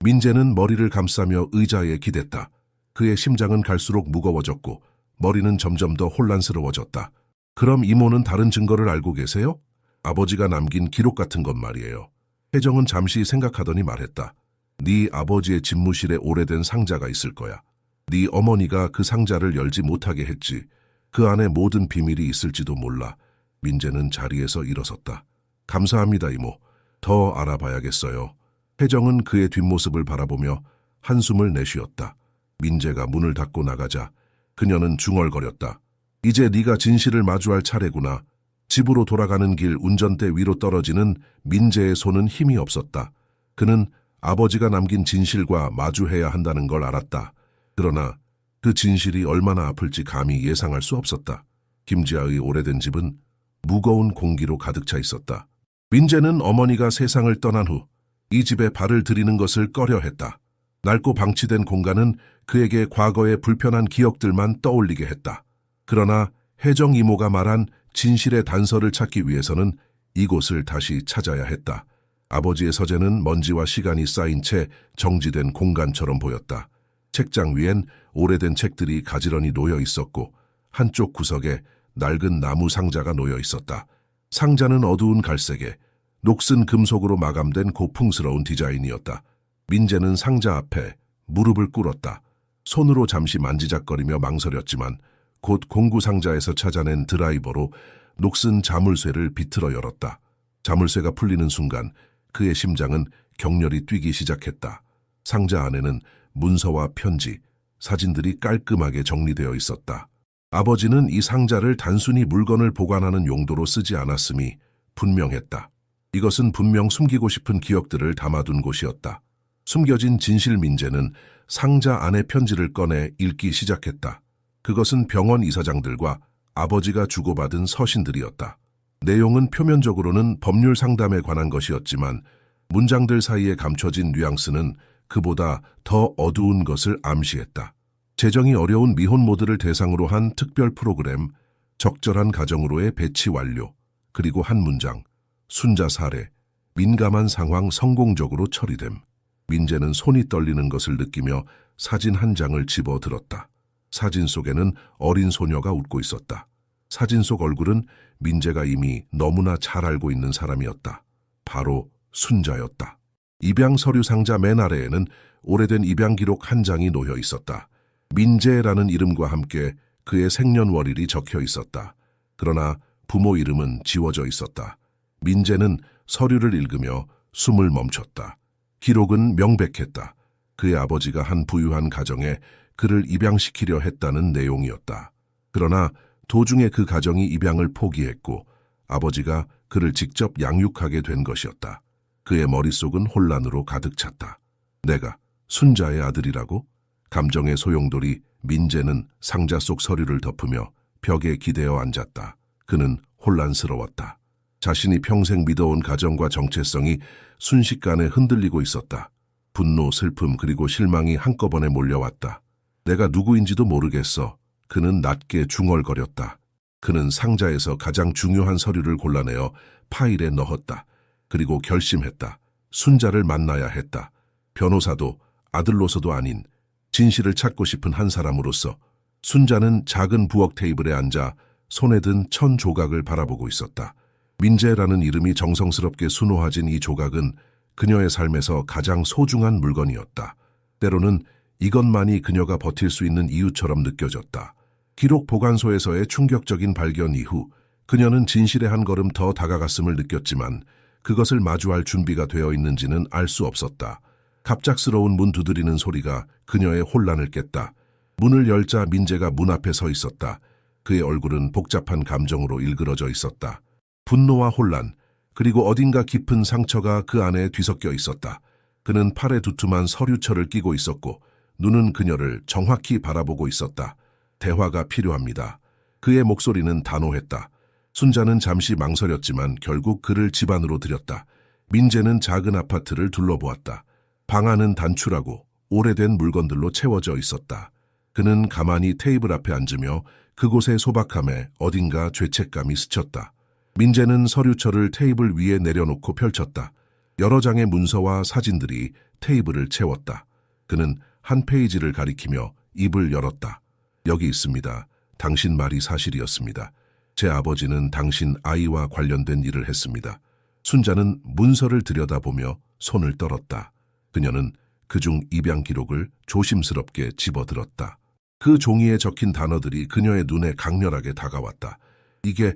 민재는 머리를 감싸며 의자에 기댔다. 그의 심장은 갈수록 무거워졌고 머리는 점점 더 혼란스러워졌다. 그럼 이모는 다른 증거를 알고 계세요? 아버지가 남긴 기록 같은 것 말이에요. 혜정은 잠시 생각하더니 말했다. 네 아버지의 집무실에 오래된 상자가 있을 거야. 네 어머니가 그 상자를 열지 못하게 했지. 그 안에 모든 비밀이 있을지도 몰라. 민재는 자리에서 일어섰다. 감사합니다, 이모. 더 알아봐야겠어요. 혜정은 그의 뒷모습을 바라보며 한숨을 내쉬었다. 민재가 문을 닫고 나가자 그녀는 중얼거렸다. 이제 네가 진실을 마주할 차례구나. 집으로 돌아가는 길 운전대 위로 떨어지는 민재의 손은 힘이 없었다. 그는 아버지가 남긴 진실과 마주해야 한다는 걸 알았다. 그러나 그 진실이 얼마나 아플지 감히 예상할 수 없었다. 김지아의 오래된 집은 무거운 공기로 가득 차 있었다. 민재는 어머니가 세상을 떠난 후 이 집에 발을 들이는 것을 꺼려했다. 낡고 방치된 공간은 그에게 과거의 불편한 기억들만 떠올리게 했다. 그러나 혜정 이모가 말한 진실의 단서를 찾기 위해서는 이곳을 다시 찾아야 했다. 아버지의 서재는 먼지와 시간이 쌓인 채 정지된 공간처럼 보였다. 책장 위엔 오래된 책들이 가지런히 놓여 있었고 한쪽 구석에 낡은 나무 상자가 놓여 있었다. 상자는 어두운 갈색에 녹슨 금속으로 마감된 고풍스러운 디자인이었다. 민재는 상자 앞에 무릎을 꿇었다. 손으로 잠시 만지작거리며 망설였지만 곧 공구 상자에서 찾아낸 드라이버로 녹슨 자물쇠를 비틀어 열었다. 자물쇠가 풀리는 순간 그의 심장은 격렬히 뛰기 시작했다. 상자 안에는 문서와 편지, 사진들이 깔끔하게 정리되어 있었다. 아버지는 이 상자를 단순히 물건을 보관하는 용도로 쓰지 않았음이 분명했다. 이것은 분명 숨기고 싶은 기억들을 담아둔 곳이었다. 숨겨진 진실. 민재는 상자 안의 편지를 꺼내 읽기 시작했다. 그것은 병원 이사장들과 아버지가 주고받은 서신들이었다. 내용은 표면적으로는 법률 상담에 관한 것이었지만 문장들 사이에 감춰진 뉘앙스는 그보다 더 어두운 것을 암시했다. 재정이 어려운 미혼모들을 대상으로 한 특별 프로그램, 적절한 가정으로의 배치 완료, 그리고 한 문장, 순자 사례, 민감한 상황 성공적으로 처리됨. 민재는 손이 떨리는 것을 느끼며 사진 한 장을 집어들었다. 사진 속에는 어린 소녀가 웃고 있었다. 사진 속 얼굴은 민재가 이미 너무나 잘 알고 있는 사람이었다. 바로 순자였다. 입양 서류 상자 맨 아래에는 오래된 입양 기록 한 장이 놓여 있었다. 민재라는 이름과 함께 그의 생년월일이 적혀 있었다. 그러나 부모 이름은 지워져 있었다. 민재는 서류를 읽으며 숨을 멈췄다. 기록은 명백했다. 그의 아버지가 한 부유한 가정에 그를 입양시키려 했다는 내용이었다. 그러나 도중에 그 가정이 입양을 포기했고 아버지가 그를 직접 양육하게 된 것이었다. 그의 머릿속은 혼란으로 가득 찼다. 내가 순자의 아들이라고? 감정의 소용돌이 민재는 상자 속 서류를 덮으며 벽에 기대어 앉았다. 그는 혼란스러웠다. 자신이 평생 믿어온 가정과 정체성이 순식간에 흔들리고 있었다. 분노, 슬픔 그리고 실망이 한꺼번에 몰려왔다. 내가 누구인지도 모르겠어. 그는 낮게 중얼거렸다. 그는 상자에서 가장 중요한 서류를 골라내어 파일에 넣었다. 그리고 결심했다. 순자를 만나야 했다. 변호사도 아들로서도 아닌 진실을 찾고 싶은 한 사람으로서. 순자는 작은 부엌 테이블에 앉아 손에 든 천 조각을 바라보고 있었다. 민재라는 이름이 정성스럽게 수놓아진 이 조각은 그녀의 삶에서 가장 소중한 물건이었다. 때로는 이것만이 그녀가 버틸 수 있는 이유처럼 느껴졌다. 기록 보관소에서의 충격적인 발견 이후 그녀는 진실에 한 걸음 더 다가갔음을 느꼈지만 그것을 마주할 준비가 되어 있는지는 알 수 없었다. 갑작스러운 문 두드리는 소리가 그녀의 혼란을 깼다. 문을 열자 민재가 문 앞에 서 있었다. 그의 얼굴은 복잡한 감정으로 일그러져 있었다. 분노와 혼란, 그리고 어딘가 깊은 상처가 그 안에 뒤섞여 있었다. 그는 팔에 두툼한 서류철을 끼고 있었고 눈은 그녀를 정확히 바라보고 있었다. 대화가 필요합니다. 그의 목소리는 단호했다. 순자는 잠시 망설였지만 결국 그를 집 안으로 들였다. 민재는 작은 아파트를 둘러보았다. 방 안은 단출하고 오래된 물건들로 채워져 있었다. 그는 가만히 테이블 앞에 앉으며 그곳의 소박함에 어딘가 죄책감이 스쳤다. 민재는 서류철을 테이블 위에 내려놓고 펼쳤다. 여러 장의 문서와 사진들이 테이블을 채웠다. 그는 한 페이지를 가리키며 입을 열었다. 여기 있습니다. 당신 말이 사실이었습니다. 제 아버지는 당신 아이와 관련된 일을 했습니다. 순자는 문서를 들여다보며 손을 떨었다. 그녀는 그중 입양 기록을 조심스럽게 집어들었다. 그 종이에 적힌 단어들이 그녀의 눈에 강렬하게 다가왔다. 이게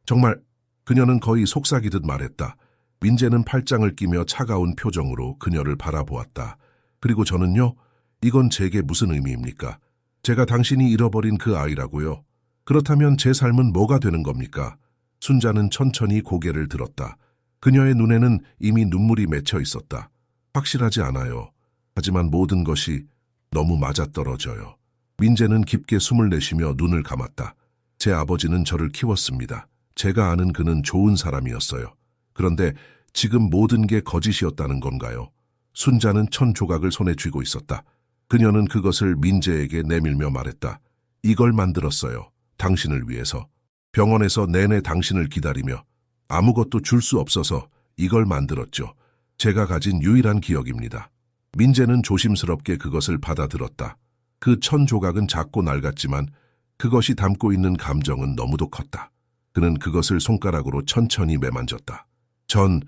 정말... 그녀는 거의 속삭이듯 말했다. 민재는 팔짱을 끼며 차가운 표정으로 그녀를 바라보았다. 그리고 저는요? 이건 제게 무슨 의미입니까? 제가 당신이 잃어버린 그 아이라고요? 그렇다면 제 삶은 뭐가 되는 겁니까? 순자는 천천히 고개를 들었다. 그녀의 눈에는 이미 눈물이 맺혀 있었다. 확실하지 않아요. 하지만 모든 것이 너무 맞아떨어져요. 민재는 깊게 숨을 내쉬며 눈을 감았다. 제 아버지는 저를 키웠습니다. 제가 아는 그는 좋은 사람이었어요. 그런데 지금 모든 게 거짓이었다는 건가요? 순자는 천 조각을 손에 쥐고 있었다. 그녀는 그것을 민재에게 내밀며 말했다. 이걸 만들었어요. 당신을 위해서. 병원에서 내내 당신을 기다리며 아무것도 줄 수 없어서 이걸 만들었죠. 제가 가진 유일한 기억입니다. 민재는 조심스럽게 그것을 받아들었다. 그 천 조각은 작고 낡았지만 그것이 담고 있는 감정은 너무도 컸다. 그는 그것을 손가락으로 천천히 매만졌다. 전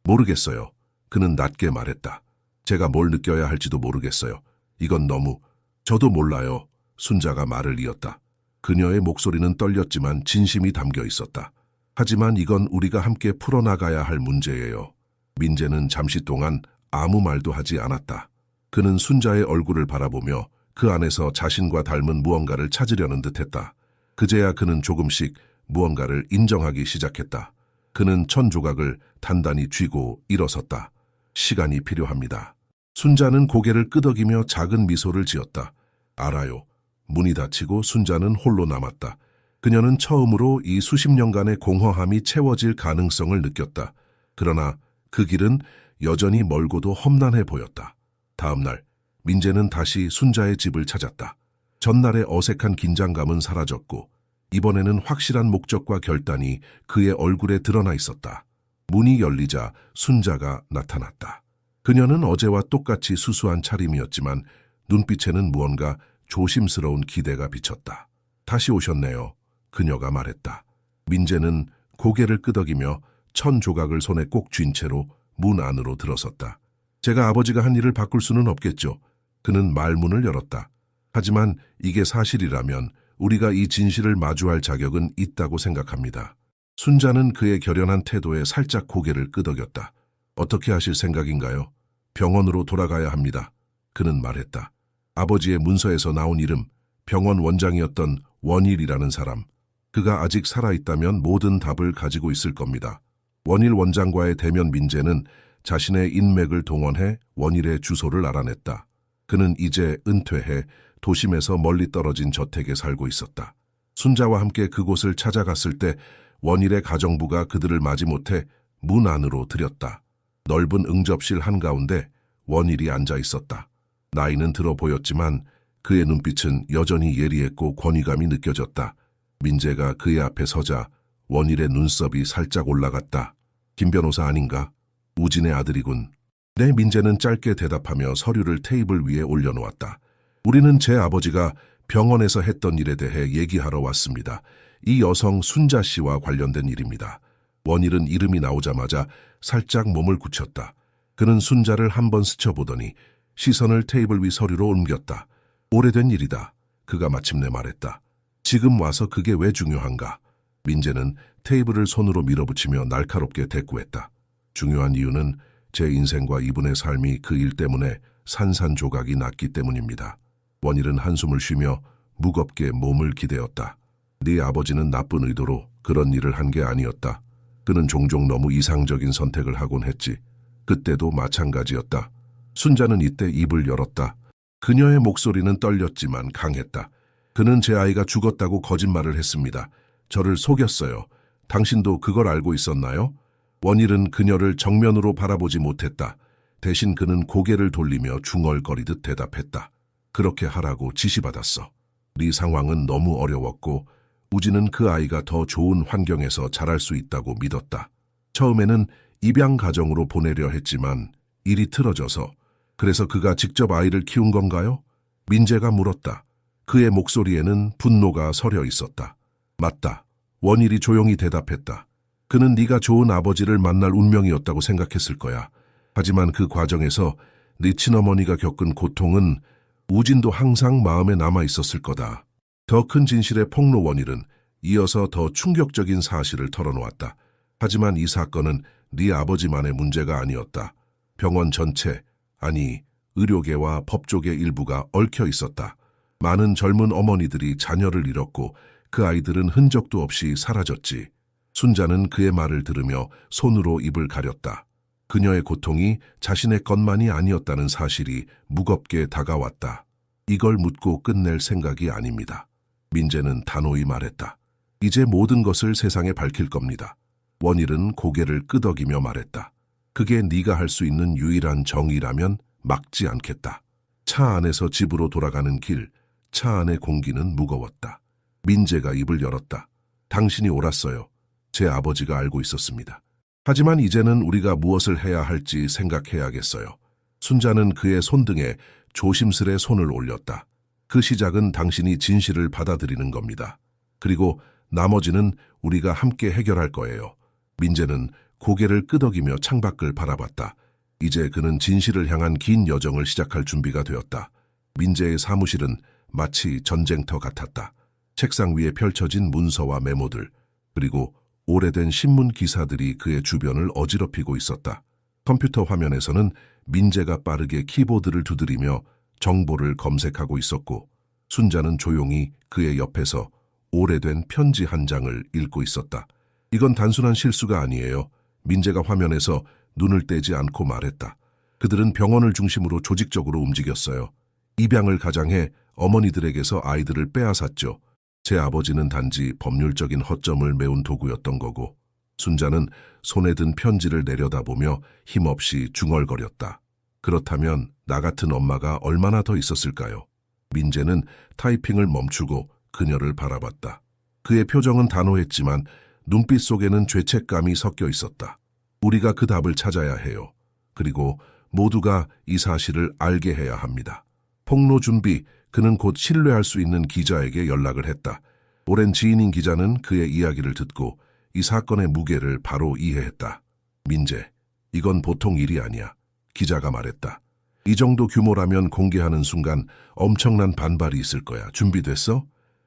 모르겠어요. 그는 낮게 말했다. 제가 뭘 느껴야 할지도 모르겠어요. 이건 너무... 저도 몰라요. 순자가 말을 이었다. 그녀의 목소리는 떨렸지만 진심이 담겨 있었다. 하지만 이건 우리가 함께 풀어나가야 할 문제예요. 민재는 잠시 동안 아무 말도 하지 않았다. 그는 순자의 얼굴을 바라보며 그 안에서 자신과 닮은 무언가를 찾으려는 듯했다. 그제야 그는 조금씩 무언가를 인정하기 시작했다. 그는 천 조각을 단단히 쥐고 일어섰다. 시간이 필요합니다. 순자는 고개를 끄덕이며 작은 미소를 지었다. 알아요. 문이 닫히고 순자는 홀로 남았다. 그녀는 처음으로 이 수십 년간의 공허함이 채워질 가능성을 느꼈다. 그러나 그 길은 여전히 멀고도 험난해 보였다. 다음 날, 민재는 다시 순자의 집을 찾았다. 전날의 어색한 긴장감은 사라졌고 이번에는 확실한 목적과 결단이 그의 얼굴에 드러나 있었다. 문이 열리자 순자가 나타났다. 그녀는 어제와 똑같이 수수한 차림이었지만 눈빛에는 무언가 조심스러운 기대가 비쳤다. 다시 오셨네요. 그녀가 말했다. 민재는 고개를 끄덕이며 천 조각을 손에 꼭 쥔 채로 문 안으로 들어섰다. 제가 아버지가 한 일을 바꿀 수는 없겠죠. 그는 말문을 열었다. 하지만 이게 사실이라면 우리가 이 진실을 마주할 자격은 있다고 생각합니다. 순자는 그의 결연한 태도에 살짝 고개를 끄덕였다. 어떻게 하실 생각인가요? 병원으로 돌아가야 합니다. 그는 말했다. 아버지의 문서에서 나온 이름, 병원 원장이었던 원일이라는 사람. 그가 아직 살아있다면 모든 답을 가지고 있을 겁니다. 원일 원장과의 대면 민재는 자신의 인맥을 동원해 원일의 주소를 알아냈다. 그는 이제 은퇴해 도심에서 멀리 떨어진 저택에 살고 있었다. 순자와 함께 그곳을 찾아갔을 때 원일의 가정부가 그들을 맞이 못해 문 안으로 들였다. 넓은 응접실 한가운데 원일이 앉아 있었다. 나이는 들어 보였지만 그의 눈빛은 여전히 예리했고 권위감이 느껴졌다. 민재가 그의 앞에 서자 원일의 눈썹이 살짝 올라갔다. 김 변호사 아닌가? 우진의 아들이군. 네, 민재는 짧게 대답하며 서류를 테이블 위에 올려놓았다. 우리는 제 아버지가 병원에서 했던 일에 대해 얘기하러 왔습니다. 이 여성 순자 씨와 관련된 일입니다. 원일은 이름이 나오자마자 살짝 몸을 굳혔다. 그는 순자를 한번 스쳐보더니 시선을 테이블 위 서류로 옮겼다. 오래된 일이다. 그가 마침내 말했다. 지금 와서 그게 왜 중요한가? 민재는 테이블을 손으로 밀어붙이며 날카롭게 대꾸했다. 중요한 이유는 제 인생과 이분의 삶이 그 일 때문에 산산조각이 났기 때문입니다. 원일은 한숨을 쉬며 무겁게 몸을 기대었다. 네 아버지는 나쁜 의도로 그런 일을 한 게 아니었다. 그는 종종 너무 이상적인 선택을 하곤 했지. 그때도 마찬가지였다. 순자는 이때 입을 열었다. 그녀의 목소리는 떨렸지만 강했다. 그는 제 아이가 죽었다고 거짓말을 했습니다. 저를 속였어요. 당신도 그걸 알고 있었나요? 원일은 그녀를 정면으로 바라보지 못했다. 대신 그는 고개를 돌리며 중얼거리듯 대답했다. 그렇게 하라고 지시받았어. 네 상황은 너무 어려웠고 우진은 그 아이가 더 좋은 환경에서 자랄 수 있다고 믿었다. 처음에는 입양 가정으로 보내려 했지만 일이 틀어져서 그래서 그가 직접 아이를 키운 건가요? 민재가 물었다. 그의 목소리에는 분노가 서려 있었다. 맞다. 원일이 조용히 대답했다. 그는 네가 좋은 아버지를 만날 운명이었다고 생각했을 거야. 하지만 그 과정에서 네 친어머니가 겪은 고통은 우진도 항상 마음에 남아 있었을 거다. 더 큰 진실의 폭로 원일은 이어서 더 충격적인 사실을 털어놓았다. 하지만 이 사건은 네 아버지만의 문제가 아니었다. 병원 전체, 아니 의료계와 법조계 일부가 얽혀 있었다. 많은 젊은 어머니들이 자녀를 잃었고 그 아이들은 흔적도 없이 사라졌지. 순자는 그의 말을 들으며 손으로 입을 가렸다. 그녀의 고통이 자신의 것만이 아니었다는 사실이 무겁게 다가왔다. 이걸 묻고 끝낼 생각이 아닙니다. 민재는 단호히 말했다. 이제 모든 것을 세상에 밝힐 겁니다. 원일은 고개를 끄덕이며 말했다. 그게 네가 할 수 있는 유일한 정의라면 막지 않겠다. 차 안에서 집으로 돌아가는 길, 차 안의 공기는 무거웠다. 민재가 입을 열었다. 당신이 옳았어요. 제 아버지가 알고 있었습니다. 하지만 이제는 우리가 무엇을 해야 할지 생각해야겠어요. 순자는 그의 손등에 조심스레 손을 올렸다. 그 시작은 당신이 진실을 받아들이는 겁니다. 그리고 나머지는 우리가 함께 해결할 거예요. 민재는 고개를 끄덕이며 창밖을 바라봤다. 이제 그는 진실을 향한 긴 여정을 시작할 준비가 되었다. 민재의 사무실은 마치 전쟁터 같았다. 책상 위에 펼쳐진 문서와 메모들, 그리고 오래된 신문 기사들이 그의 주변을 어지럽히고 있었다. 컴퓨터 화면에서는 민재가 빠르게 키보드를 두드리며 정보를 검색하고 있었고, 순자는 조용히 그의 옆에서 오래된 편지 한 장을 읽고 있었다. 이건 단순한 실수가 아니에요. 민재가 화면에서 눈을 떼지 않고 말했다. 그들은 병원을 중심으로 조직적으로 움직였어요. 입양을 가장해 어머니들에게서 아이들을 빼앗았죠. 제 아버지는 단지 법률적인 허점을 메운 도구였던 거고, 순자는 손에 든 편지를 내려다보며 힘없이 중얼거렸다. 그렇다면 나 같은 엄마가 얼마나 더 있었을까요? 민재는 타이핑을 멈추고 그녀를 바라봤다. 그의 표정은 단호했지만 눈빛 속에는 죄책감이 섞여 있었다. 우리가 그 답을 찾아야 해요. 그리고 모두가 이 사실을 알게 해야 합니다. 폭로 준비, 그는 곧 신뢰할 수 있는 기자에게 연락을 했다. 오랜 지인인 기자는 그의 이야기를 듣고 이 사건의 무게를 바로 이해했다. 민재, 이건 보통 일이 아니야. 기자가 말했다. 이 정도 규모라면 공개하는 순간 엄청난 반발이 있을 거야. 준비됐어?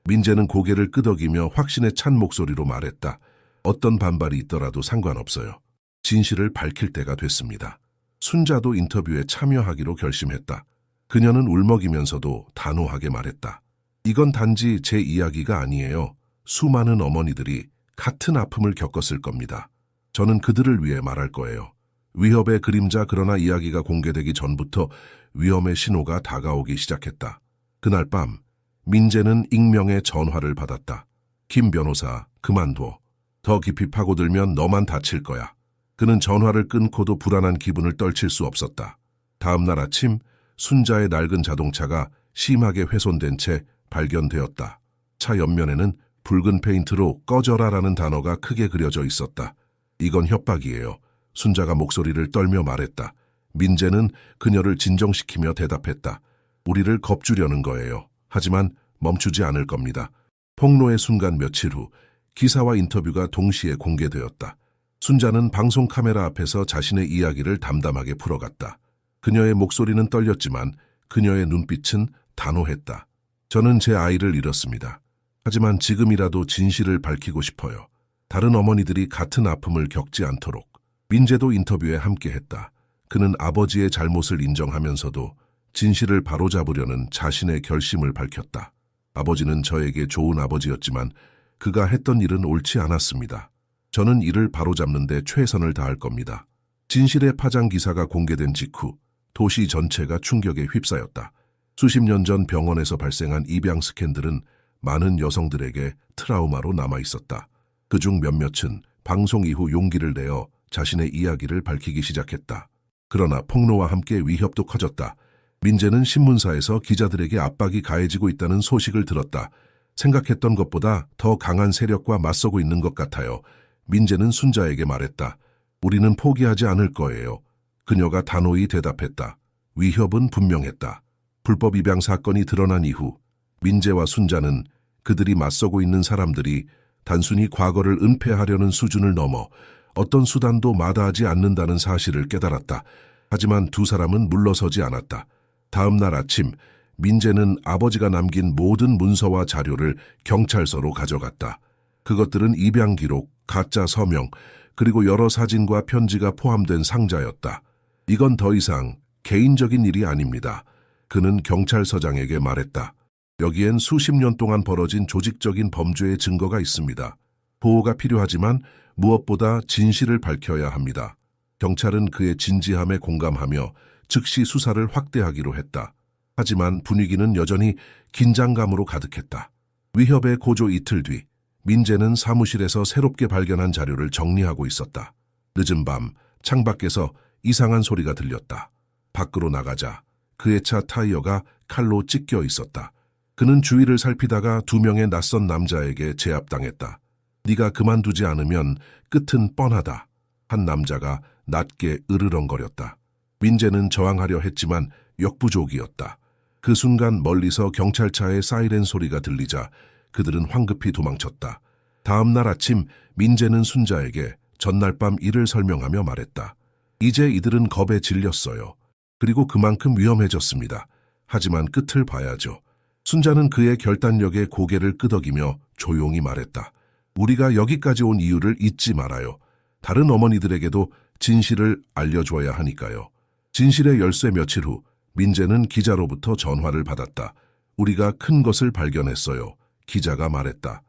민재는 고개를 끄덕이며 확신에 찬 목소리로 말했다. 어떤 반발이 있더라도 상관없어요. 진실을 밝힐 때가 됐습니다. 순자도 인터뷰에 참여하기로 결심했다. 그녀는 울먹이면서도 단호하게 말했다. 이건 단지 제 이야기가 아니에요. 수많은 어머니들이 같은 아픔을 겪었을 겁니다. 저는 그들을 위해 말할 거예요. 위협의 그림자, 그러나 이야기가 공개되기 전부터 위험의 신호가 다가오기 시작했다. 그날 밤 민재는 익명의 전화를 받았다. 김 변호사, 그만둬. 더 깊이 파고들면 너만 다칠 거야. 그는 전화를 끊고도 불안한 기분을 떨칠 수 없었다. 다음 날 아침 순자의 낡은 자동차가 심하게 훼손된 채 발견되었다. 차 옆면에는 붉은 페인트로 꺼져라라는 단어가 크게 그려져 있었다. 이건 협박이에요. 순자가 목소리를 떨며 말했다. 민재는 그녀를 진정시키며 대답했다. 우리를 겁주려는 거예요. 하지만 멈추지 않을 겁니다. 폭로의 순간 며칠 후 기사와 인터뷰가 동시에 공개되었다. 순자는 방송 카메라 앞에서 자신의 이야기를 담담하게 풀어갔다. 그녀의 목소리는 떨렸지만 그녀의 눈빛은 단호했다. 저는 제 아이를 잃었습니다. 하지만 지금이라도 진실을 밝히고 싶어요. 다른 어머니들이 같은 아픔을 겪지 않도록. 민재도 인터뷰에 함께했다. 그는 아버지의 잘못을 인정하면서도 진실을 바로잡으려는 자신의 결심을 밝혔다. 아버지는 저에게 좋은 아버지였지만 그가 했던 일은 옳지 않았습니다. 저는 이를 바로잡는 데 최선을 다할 겁니다. 진실의 파장 기사가 공개된 직후 도시 전체가 충격에 휩싸였다. 수십 년 전 병원에서 발생한 입양 스캔들은 많은 여성들에게 트라우마로 남아있었다. 그중 몇몇은 방송 이후 용기를 내어 자신의 이야기를 밝히기 시작했다. 그러나 폭로와 함께 위협도 커졌다. 민재는 신문사에서 기자들에게 압박이 가해지고 있다는 소식을 들었다. 생각했던 것보다 더 강한 세력과 맞서고 있는 것 같아요. 민재는 순자에게 말했다. 우리는 포기하지 않을 거예요. 그녀가 단호히 대답했다. 위협은 분명했다. 불법 입양 사건이 드러난 이후 민재와 순자는 그들이 맞서고 있는 사람들이 단순히 과거를 은폐하려는 수준을 넘어 어떤 수단도 마다하지 않는다는 사실을 깨달았다. 하지만 두 사람은 물러서지 않았다. 다음 날 아침 민재는 아버지가 남긴 모든 문서와 자료를 경찰서로 가져갔다. 그것들은 입양 기록, 가짜 서명, 그리고 여러 사진과 편지가 포함된 상자였다. 이건 더 이상 개인적인 일이 아닙니다. 그는 경찰서장에게 말했다. 여기엔 수십 년 동안 벌어진 조직적인 범죄의 증거가 있습니다. 보호가 필요하지만 무엇보다 진실을 밝혀야 합니다. 경찰은 그의 진지함에 공감하며 즉시 수사를 확대하기로 했다. 하지만 분위기는 여전히 긴장감으로 가득했다. 위협의 고조 이틀 뒤, 민재는 사무실에서 새롭게 발견한 자료를 정리하고 있었다. 늦은 밤, 창밖에서 이상한 소리가 들렸다. 밖으로 나가자 그의 차 타이어가 칼로 찢겨 있었다. 그는 주위를 살피다가 두 명의 낯선 남자에게 제압당했다. 네가 그만두지 않으면 끝은 뻔하다. 한 남자가 낮게 으르렁거렸다. 민재는 저항하려 했지만 역부족이었다. 그 순간 멀리서 경찰차의 사이렌 소리가 들리자 그들은 황급히 도망쳤다. 다음 날 아침 민재는 순자에게 전날 밤 일을 설명하며 말했다. 이제 이들은 겁에 질렸어요. 그리고 그만큼 위험해졌습니다. 하지만 끝을 봐야죠. 순자는 그의 결단력에 고개를 끄덕이며 조용히 말했다. 우리가 여기까지 온 이유를 잊지 말아요. 다른 어머니들에게도 진실을 알려줘야 하니까요. 진실의 열쇠 며칠 후 민재는 기자로부터 전화를 받았다. 우리가 큰 것을 발견했어요. 기자가 말했다.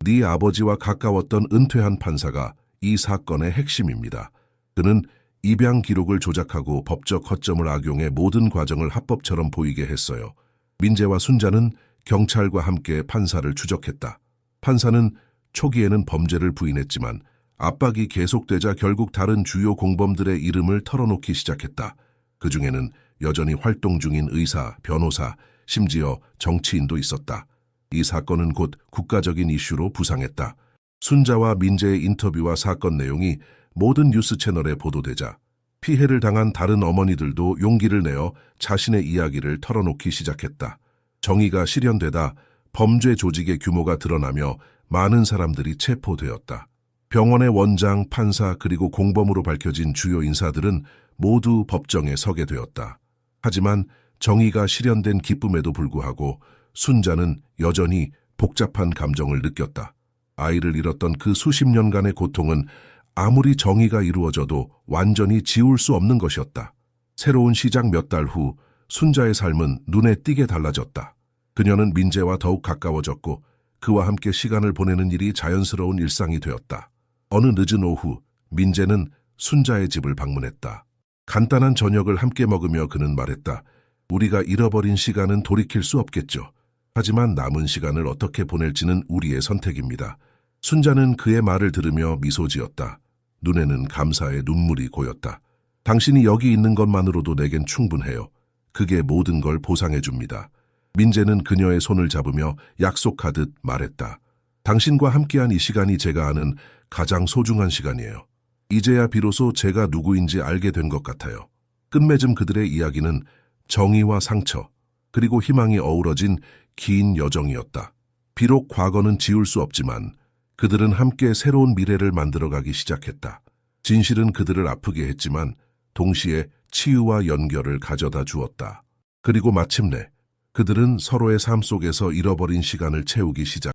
네 아버지와 가까웠던 은퇴한 판사가 이 사건의 핵심입니다. 그는 입양 기록을 조작하고 법적 허점을 악용해 모든 과정을 합법처럼 보이게 했어요. 민재와 순자는 경찰과 함께 판사를 추적했다. 판사는 초기에는 범죄를 부인했지만 압박이 계속되자 결국 다른 주요 공범들의 이름을 털어놓기 시작했다. 그중에는 여전히 활동 중인 의사, 변호사, 심지어 정치인도 있었다. 이 사건은 곧 국가적인 이슈로 부상했다. 순자와 민재의 인터뷰와 사건 내용이 모든 뉴스 채널에 보도되자 피해를 당한 다른 어머니들도 용기를 내어 자신의 이야기를 털어놓기 시작했다. 정의가 실현되다 범죄 조직의 규모가 드러나며 많은 사람들이 체포되었다. 병원의 원장, 판사 그리고 공범으로 밝혀진 주요 인사들은 모두 법정에 서게 되었다. 하지만 정의가 실현된 기쁨에도 불구하고 순자는 여전히 복잡한 감정을 느꼈다. 아이를 잃었던 그 수십 년간의 고통은 아무리 정의가 이루어져도 완전히 지울 수 없는 것이었다. 새로운 시작 몇 달 후 순자의 삶은 눈에 띄게 달라졌다. 그녀는 민재와 더욱 가까워졌고 그와 함께 시간을 보내는 일이 자연스러운 일상이 되었다. 어느 늦은 오후 민재는 순자의 집을 방문했다. 간단한 저녁을 함께 먹으며 그는 말했다. 우리가 잃어버린 시간은 돌이킬 수 없겠죠. 하지만 남은 시간을 어떻게 보낼지는 우리의 선택입니다. 순자는 그의 말을 들으며 미소 지었다. 눈에는 감사의 눈물이 고였다. 당신이 여기 있는 것만으로도 내겐 충분해요. 그게 모든 걸 보상해 줍니다. 민재는 그녀의 손을 잡으며 약속하듯 말했다. 당신과 함께한 이 시간이 제가 아는 가장 소중한 시간이에요. 이제야 비로소 제가 누구인지 알게 된 것 같아요. 끝맺음 그들의 이야기는 정의와 상처, 그리고 희망이 어우러진 긴 여정이었다. 비록 과거는 지울 수 없지만 그들은 함께 새로운 미래를 만들어가기 시작했다. 진실은 그들을 아프게 했지만 동시에 치유와 연결을 가져다 주었다. 그리고 마침내 그들은 서로의 삶 속에서 잃어버린 시간을 채우기 시작.